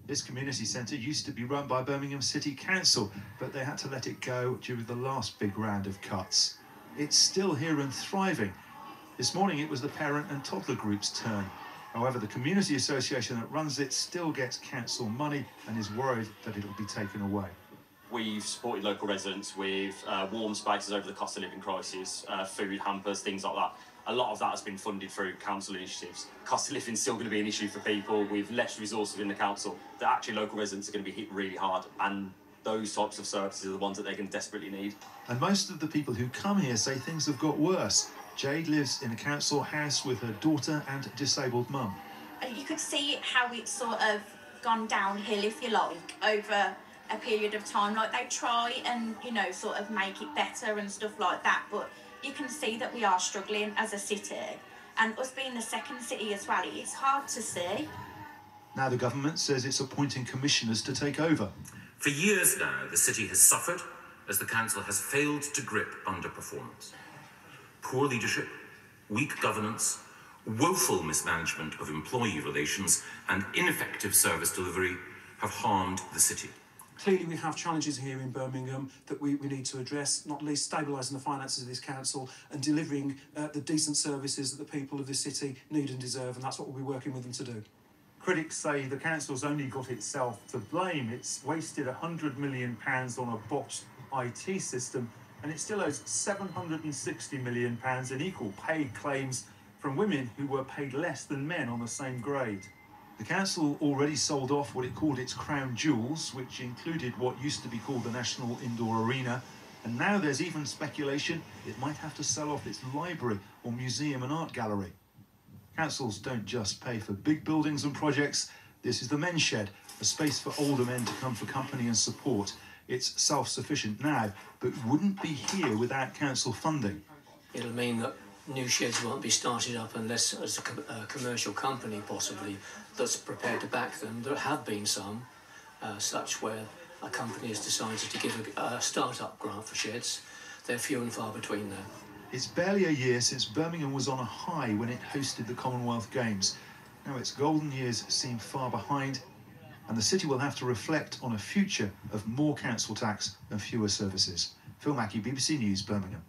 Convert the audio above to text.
This community centre used to be run by Birmingham City Council, but they had to let it go during the last big round of cuts. It's still here and thriving. This morning it was the parent and toddler group's turn. However, the community association that runs it still gets council money and is worried that it'll be taken away. We've supported local residents with warm spaces over the cost of living crisis, food hampers, things like that. A lot of that has been funded through council initiatives. Cost of living is still going to be an issue for people with less resources in the council. That actually local residents are going to be hit really hard, and those types of services are the ones that they're going to desperately need. And most of the people who come here say things have got worse. Jade lives in a council house with her daughter and disabled mum. You could see how it's sort of gone downhill, if you like, over a period of time. Like, they try and, you know, sort of make it better and stuff like that, but you can see that we are struggling as a city, and us being the second city as well, it's hard to see. Now the government says it's appointing commissioners to take over. For years now, the city has suffered as the council has failed to grip underperformance. Poor leadership, weak governance, woeful mismanagement of employee relations, and ineffective service delivery have harmed the city. Clearly we have challenges here in Birmingham that we need to address, not least stabilising the finances of this council and delivering the decent services that the people of this city need and deserve, and that's what we'll be working with them to do. Critics say the council's only got itself to blame. It's wasted £100 million on a botched IT system, and it still owes £760 million in equal pay claims from women who were paid less than men on the same grade. The council already sold off what it called its crown jewels, which included what used to be called the National Indoor Arena, and now there's even speculation it might have to sell off its library or museum and art gallery. Councils don't just pay for big buildings and projects. This is the men's shed, a space for older men to come for company and support. It's self-sufficient now, but wouldn't be here without council funding. It'll mean that new sheds won't be started up unless as a commercial company possibly that's prepared to back them. There have been some such where a company has decided to give a start-up grant for sheds. They're few and far between though. It's barely a year since Birmingham was on a high when it hosted the Commonwealth Games. Now its golden years seem far behind, and the city will have to reflect on a future of more council tax and fewer services. Phil Mackey, BBC News, Birmingham.